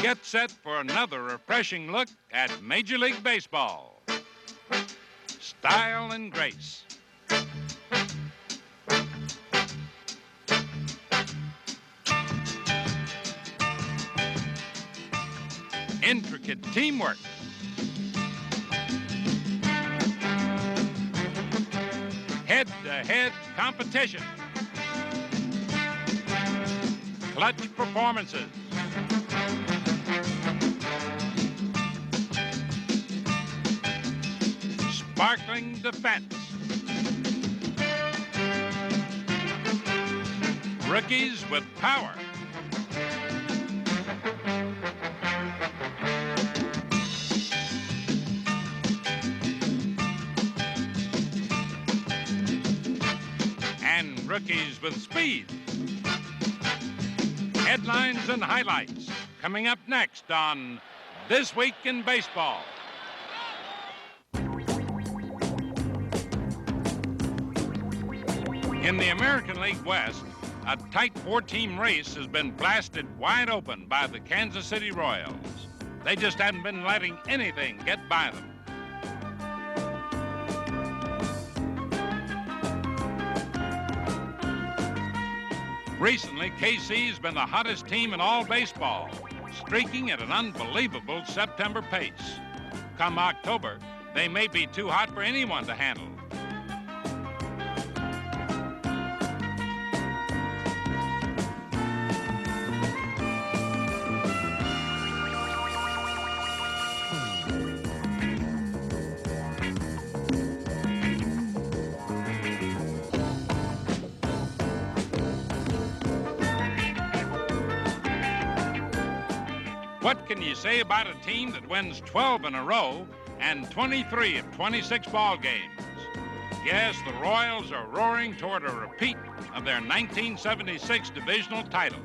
Get set for another refreshing look at Major League Baseball. Style and grace. Intricate teamwork. Head-to-head competition. Clutch performances. Sparkling defense. Rookies with power. And rookies with speed. Headlines and highlights coming up next on This Week in Baseball. In the American League West, a tight four-team race has been blasted wide open by the Kansas City Royals. They just haven't been letting anything get by them. Recently, KC's been the hottest team in all baseball, streaking at an unbelievable September pace. Come October, they may be too hot for anyone to handle. What can you say about a team that wins 12 in a row and 23 of 26 ball games? Yes, the Royals are roaring toward a repeat of their 1976 divisional title.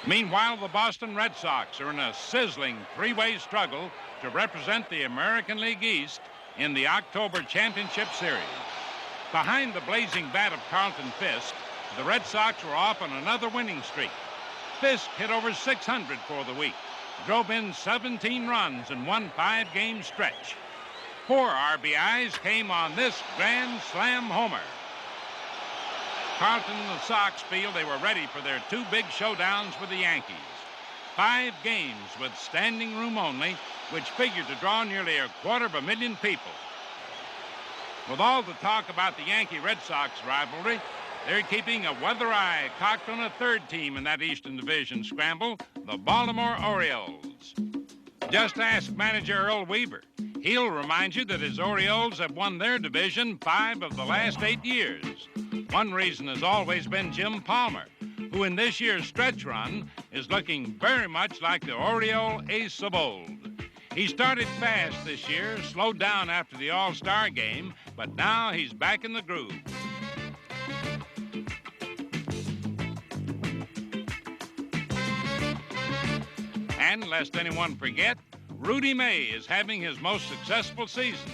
Meanwhile, the Boston Red Sox are in a sizzling three-way struggle to represent the American League East in the October Championship Series. Behind the blazing bat of Carlton Fisk, the Red Sox were off on another winning streak. Fisk hit over 600 for the week, drove in 17 runs and won 5-game stretch. 4 RBIs came on this grand slam homer. Carlton and the Sox feel they were ready for their 2 big showdowns with the Yankees. 5 games with standing room only, which figured to draw nearly 250,000 people. With all the talk about the Yankee-Red Sox rivalry, they're keeping a weather eye cocked on a third team in that Eastern Division scramble, the Baltimore Orioles. Just ask manager Earl Weaver. He'll remind you that his Orioles have won their division 5 of the last 8 years. One reason has always been Jim Palmer, who in this year's stretch run is looking very much like the Oriole ace of old. He started fast this year, slowed down after the All-Star game, but now he's back in the groove. And lest anyone forget, Rudy May is having his most successful season.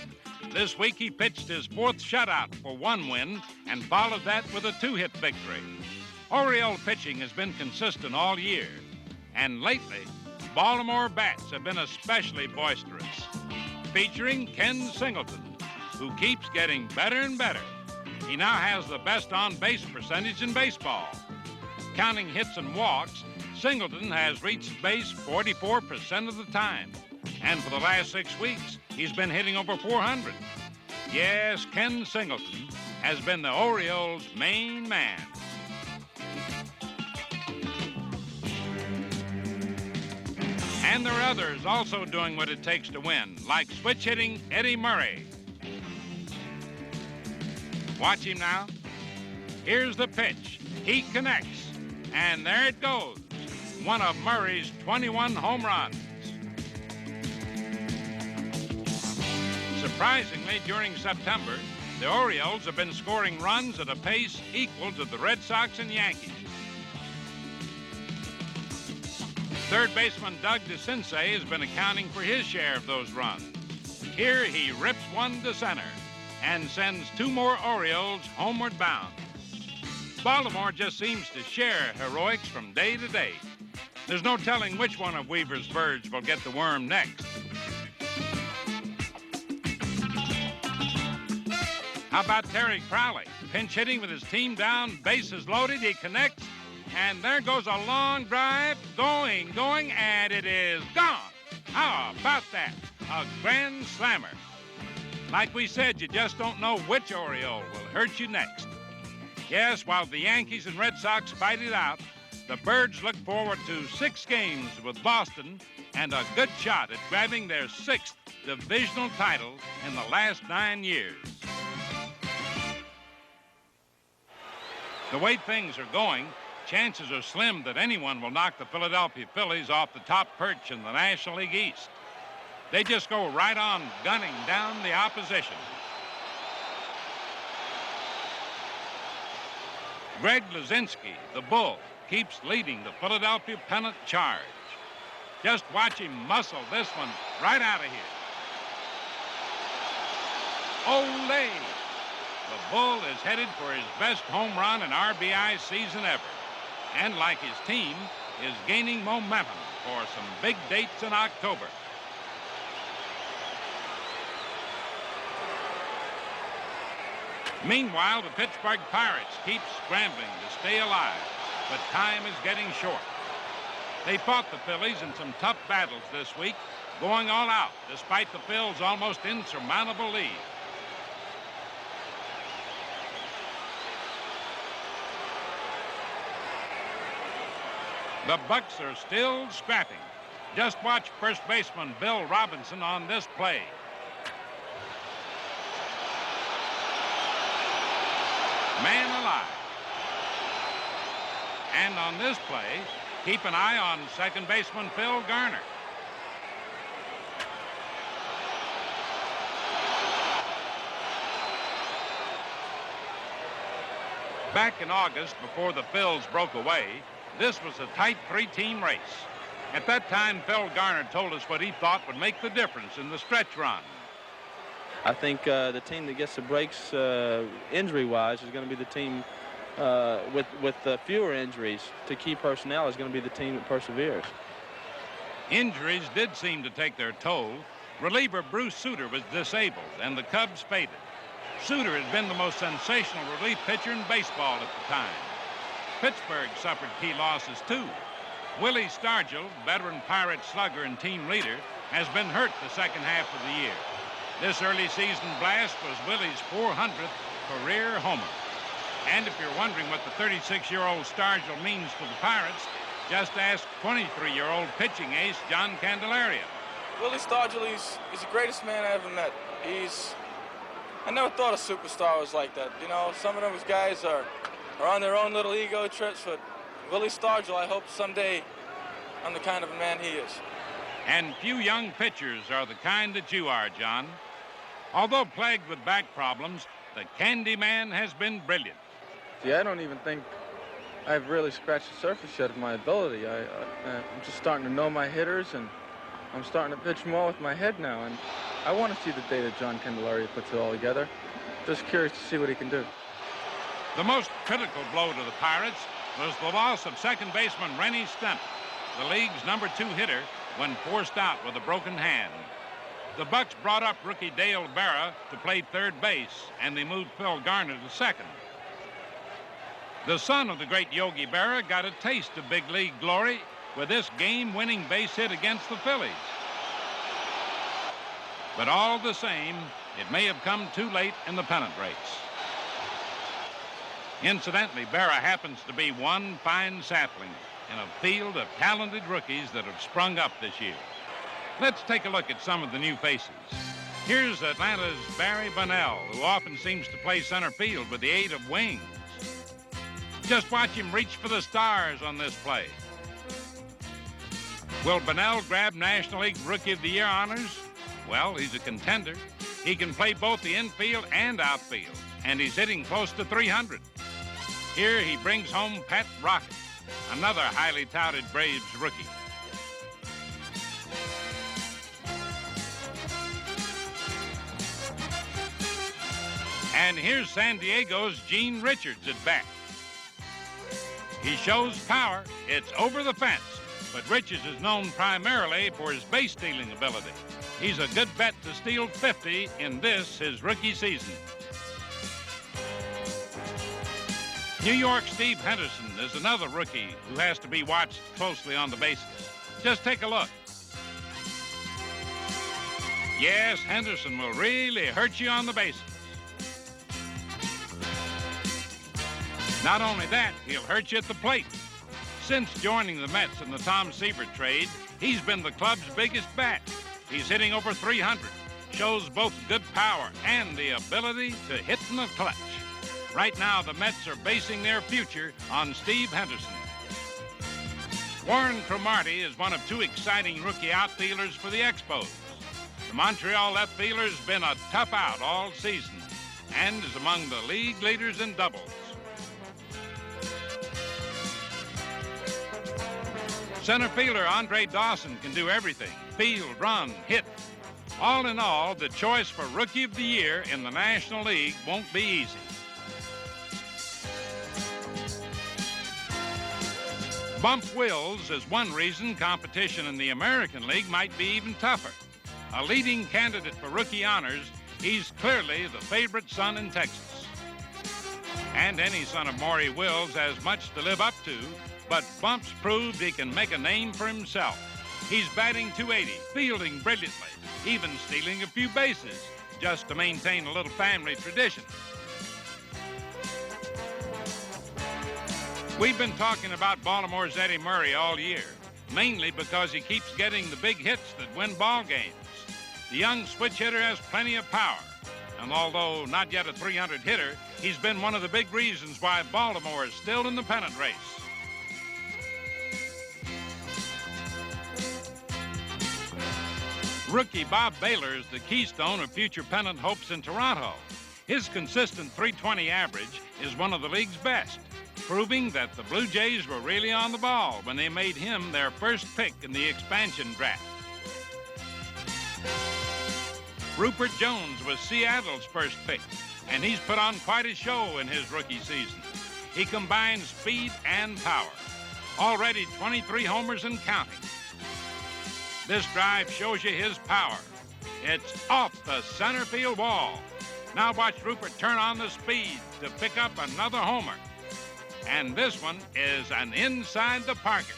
This week he pitched his 4th shutout for 1 win and followed that with a 2-hit victory. Oriole pitching has been consistent all year, and lately, Baltimore bats have been especially boisterous, featuring Ken Singleton, who keeps getting better and better. He now has the best on-base percentage in baseball. Counting hits and walks, Singleton has reached base 44% of the time, and for the last 6 weeks, he's been hitting over 400. Yes, Ken Singleton has been the Orioles' main man. And there are others also doing what it takes to win, like switch-hitting Eddie Murray. Watch him now. Here's the pitch. He connects, and there it goes. One of Murray's 21 home runs. Surprisingly, during September, the Orioles have been scoring runs at a pace equal to the Red Sox and Yankees. Third baseman Doug DeCinces has been accounting for his share of those runs. Here he rips one to center and sends two more Orioles homeward bound. Baltimore just seems to share heroics from day to day. There's no telling which one of Weaver's birds will get the worm next. How about Terry Crowley? Pinch hitting with his team down, bases loaded, he connects, and there goes a long drive, going, and it is gone. How about that? A grand slammer. Like we said, you just don't know which Oriole will hurt you next. Yes, while the Yankees and Red Sox fight it out, the Birds look forward to 6 games with Boston and a good shot at grabbing their 6th divisional title in the last 9 years. The way things are going, chances are slim that anyone will knock the Philadelphia Phillies off the top perch in the National League East. They just go right on gunning down the opposition. Greg Luzinski, the Bull, keeps leading the Philadelphia pennant charge. Just watch him muscle this one right out of here. Ole! The Bull is headed for his best home run and RBI season ever. And like his team, is gaining momentum for some big dates in October. Meanwhile, the Pittsburgh Pirates keep scrambling to stay alive, but time is getting short. They fought the Phillies in some tough battles this week, going all out despite the Phils' almost insurmountable lead. The Bucks are still scrapping. Just watch first baseman Bill Robinson on this play. Man alive. And on this play, keep an eye on second baseman Phil Garner. Back in August, before the Phils broke away, this was a tight 3-team race. At that time, Phil Garner told us what he thought would make the difference in the stretch run. I think the team that gets the breaks injury-wise is going to be the team with fewer injuries to key personnel is going to be the team that perseveres. Injuries did seem to take their toll. Reliever Bruce Sutter was disabled, and the Cubs faded. Sutter had been the most sensational relief pitcher in baseball at the time. Pittsburgh suffered key losses, too. Willie Stargell, veteran Pirate slugger and team leader, has been hurt the second half of the year. This early season blast was Willie's 400th career homer. And if you're wondering what the 36-year-old Stargell means to the Pirates, just ask 23-year-old pitching ace John Candelaria. Willie Stargell, he's the greatest man I ever met. I never thought a superstar was like that. You know, some of those guys are on their own little ego trips, but Willie Stargell, I hope someday I'm the kind of a man he is. And few young pitchers are the kind that you are, John. Although plagued with back problems, the Candy Man has been brilliant. See, I don't even think I've really scratched the surface yet of my ability. I'm just starting to know my hitters, and I'm starting to pitch more with my head now, and I want to see the day that John Candelaria puts it all together. Just curious to see what he can do. The most critical blow to the Pirates was the loss of second baseman Rennie Stemp, the league's #2 hitter, when forced out with a broken hand. The Bucks brought up rookie Dale Berra to play third base, and they moved Phil Garner to second. The son of the great Yogi Berra got a taste of big league glory with this game-winning base hit against the Phillies. But all the same, it may have come too late in the pennant race. Incidentally, Berra happens to be one fine sapling in a field of talented rookies that have sprung up this year. Let's take a look at some of the new faces. Here's Atlanta's Barry Bonnell, who often seems to play center field with the aid of wings. Just watch him reach for the stars on this play. Will Bonnell grab National League Rookie of the Year honors? Well, he's a contender. He can play both the infield and outfield, and he's hitting close to 300. Here he brings home Pat Rocket, another highly touted Braves rookie. And here's San Diego's Gene Richards at bat. He shows power. It's over the fence. But Richards is known primarily for his base stealing ability. He's a good bet to steal 50 in this, his rookie season. New York Steve Henderson is another rookie who has to be watched closely on the bases. Just take a look. Yes, Henderson will really hurt you on the bases. Not only that, he'll hurt you at the plate. Since joining the Mets in the Tom Seaver trade, he's been the club's biggest bat. He's hitting over 300, shows both good power and the ability to hit in the clutch. Right now, the Mets are basing their future on Steve Henderson. Warren Cromartie is one of two exciting rookie outfielders for the Expos. The Montreal left fielder's been a tough out all season and is among the league leaders in doubles. Center fielder Andre Dawson can do everything: field, run, hit. All in all, the choice for Rookie of the Year in the National League won't be easy. Bump Wills is one reason competition in the American League might be even tougher. A leading candidate for rookie honors, he's clearly the favorite son in Texas. And any son of Maury Wills has much to live up to, but Bumps proved he can make a name for himself. He's batting .280, fielding brilliantly, even stealing a few bases, just to maintain a little family tradition. We've been talking about Baltimore's Eddie Murray all year, mainly because he keeps getting the big hits that win ball games. The young switch hitter has plenty of power, and although not yet a .300 hitter, he's been one of the big reasons why Baltimore is still in the pennant race. Rookie Bob Baylor is the keystone of future pennant hopes in Toronto. His consistent .320 average is one of the league's best, proving that the Blue Jays were really on the ball when they made him their first pick in the expansion draft. Rupert Jones was Seattle's first pick, and he's put on quite a show in his rookie season. He combines speed and power. Already 23 homers and counting. This drive shows you his power. It's off the center field wall. Now watch Rupert turn on the speed to pick up another homer. And this one is an inside the Parker.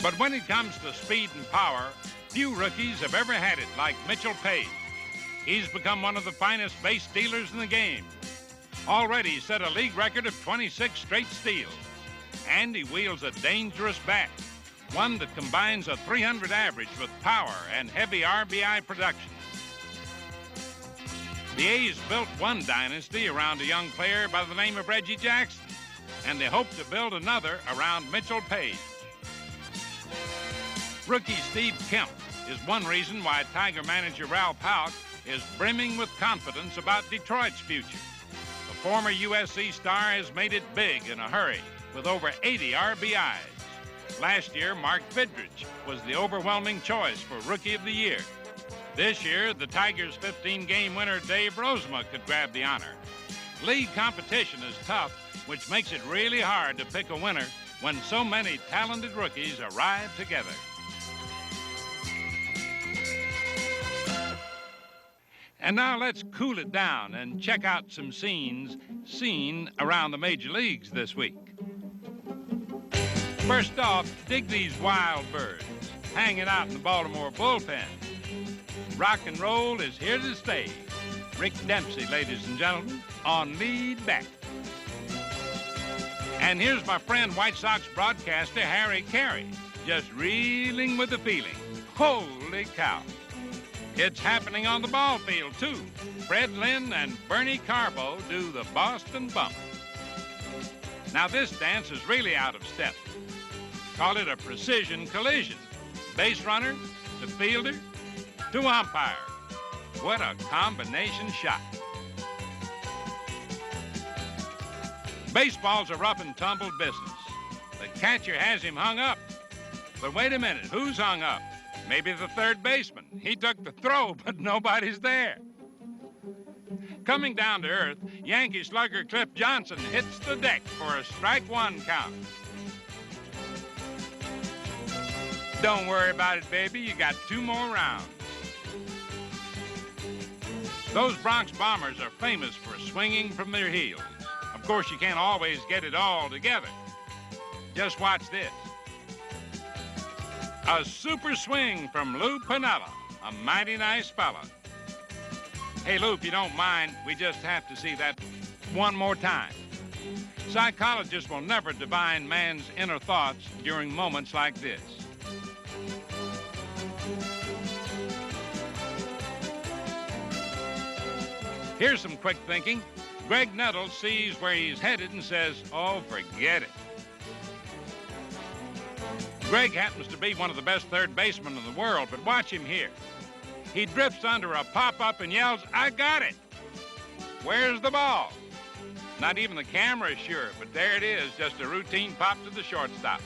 But when it comes to speed and power, few rookies have ever had it like Mitchell Page. He's become one of the finest base stealers in the game. Already set a league record of 26 straight steals. And he wields a dangerous bat, one that combines a .300 average with power and heavy RBI production. The A's built one dynasty around a young player by the name of Reggie Jackson, and they hope to build another around Mitchell Page. Rookie Steve Kemp is one reason why Tiger manager Ralph Houck is brimming with confidence about Detroit's future. The former USC star has made it big in a hurry with over 80 RBIs. Last year, Mark Fidrych was the overwhelming choice for Rookie of the Year. This year, the Tigers' 15-game winner Dave Rozema could grab the honor. League competition is tough, which makes it really hard to pick a winner when so many talented rookies arrive together. And now let's cool it down and check out some scenes seen around the major leagues this week. First off, dig these wild birds hanging out in the Baltimore bullpen. Rock and roll is here to stay. Rick Dempsey, ladies and gentlemen, on lead back. And here's my friend White Sox broadcaster Harry Carey, just reeling with the feeling. Holy cow. It's happening on the ball field, too. Fred Lynn and Bernie Carbo do the Boston Bump. Now, this dance is really out of step. Call it a precision collision. Base runner to fielder to umpire. What a combination shot. Baseball's a rough and tumble business. The catcher has him hung up. But wait a minute, who's hung up? Maybe the third baseman. He took the throw, but nobody's there. Coming down to earth, Yankee slugger Cliff Johnson hits the deck for a strike one count. Don't worry about it, baby. You got 2 more rounds. Those Bronx Bombers are famous for swinging from their heels. Of course, you can't always get it all together. Just watch this. A super swing from Lou Piniella, a mighty nice fella. Hey, Lou, if you don't mind, we just have to see that one more time. Psychologists will never divine man's inner thoughts during moments like this. Here's some quick thinking. Greg Nettles sees where he's headed and says, oh, forget it. Greg happens to be one of the best third basemen in the world, but watch him here. He drifts under a pop-up and yells, I got it. Where's the ball? Not even the camera is sure, but there it is, just a routine pop to the shortstop.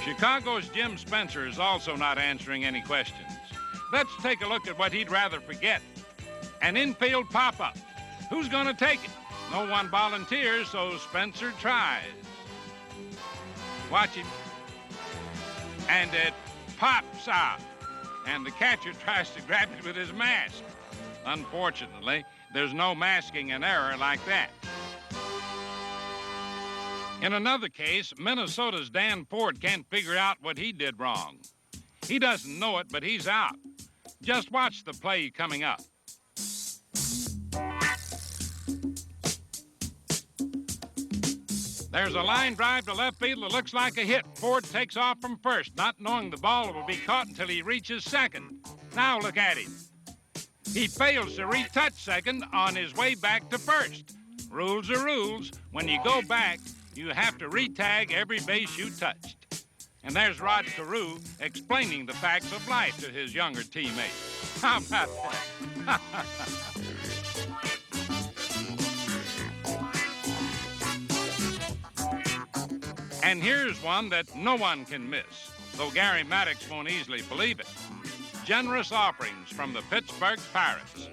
Chicago's Jim Spencer is also not answering any questions. Let's take a look at what he'd rather forget. An infield pop-up. Who's going to take it? No one volunteers, so Spencer tries. Watch him. And it pops out. And the catcher tries to grab it with his mask. Unfortunately, there's no masking an error like that. In another case, Minnesota's Dan Ford can't figure out what he did wrong. He doesn't know it, but he's out. Just watch the play coming up. There's a line drive to left field that looks like a hit. Ford takes off from first, not knowing the ball will be caught until he reaches second. Now look at him. He fails to retouch second on his way back to first. Rules are rules. When you go back, you have to re-tag every base you touched. And there's Rod Carew explaining the facts of life to his younger teammates. How about that? And here's one that no one can miss, though Gary Maddox won't easily believe it. Generous offerings from the Pittsburgh Pirates.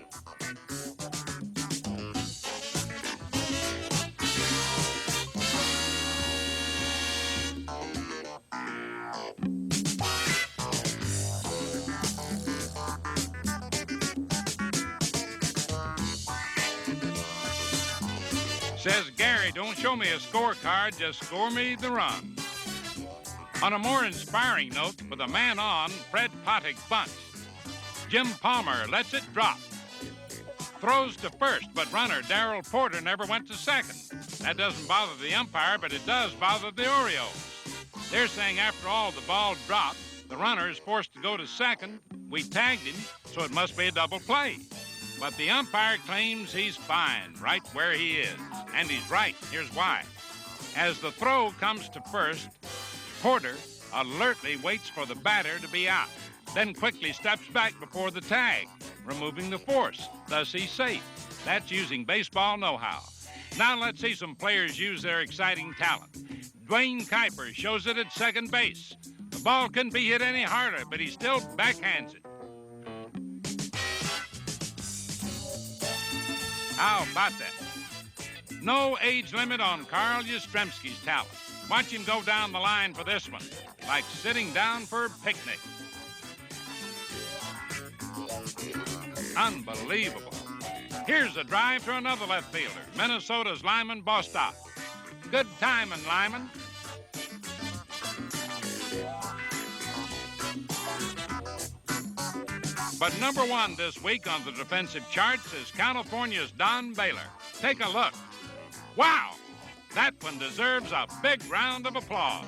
Says Gary, don't show me a scorecard, just score me the run. On a more inspiring note, with a man on, Fred Pottick bunts. Jim Palmer lets it drop. Throws to first, but runner Darrell Porter never went to second. That doesn't bother the umpire, but it does bother the Orioles. They're saying after all the ball dropped, the runner is forced to go to second. We tagged him, so it must be a double play. But the umpire claims he's fine right where he is. And he's right. Here's why. As the throw comes to first, Porter alertly waits for the batter to be out, then quickly steps back before the tag, removing the force. Thus, he's safe. That's using baseball know-how. Now let's see some players use their exciting talent. Dwayne Kuiper shows it at second base. The ball couldn't be hit any harder, but he still backhands it. How about that? No age limit on Carl Yastrzemski's talent. Watch him go down the line for this one, like sitting down for a picnic. Unbelievable. Here's a drive to another left fielder, Minnesota's Lyman Bostock. Good timing, Lyman. But number one this week on the defensive charts is California's Don Baylor. Take a look. Wow! That one deserves a big round of applause.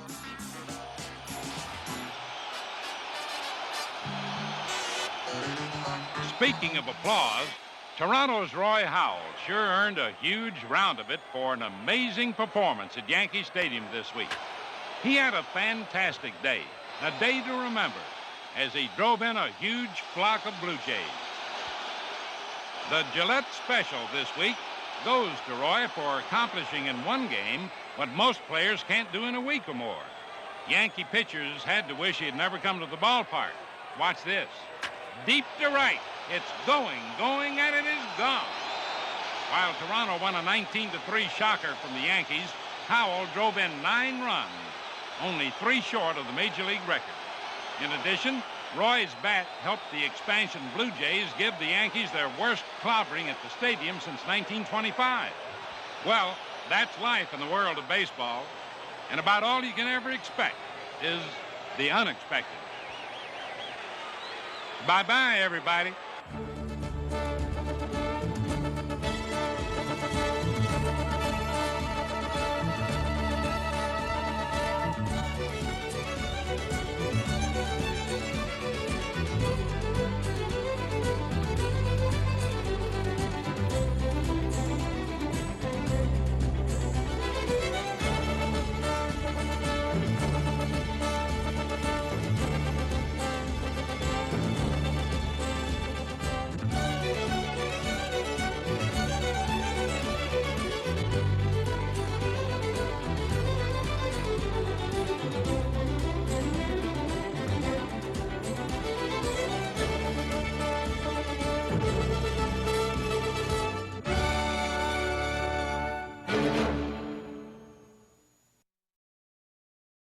Speaking of applause, Toronto's Roy Howell sure earned a huge round of it for an amazing performance at Yankee Stadium this week. He had a fantastic day, a day to remember, as he drove in a huge flock of Blue Jays. The Gillette Special this week goes to Roy for accomplishing in one game what most players can't do in a week or more. Yankee pitchers had to wish he had never come to the ballpark. Watch this. Deep to right. It's going, and it is gone. While Toronto won a 19-3 shocker from the Yankees, Howell drove in 9 runs, only 3 short of the Major League record. In addition, Roy's bat helped the expansion Blue Jays give the Yankees their worst clobbering at the stadium since 1925. Well, that's life in the world of baseball, and about all you can ever expect is the unexpected. Bye-bye, everybody.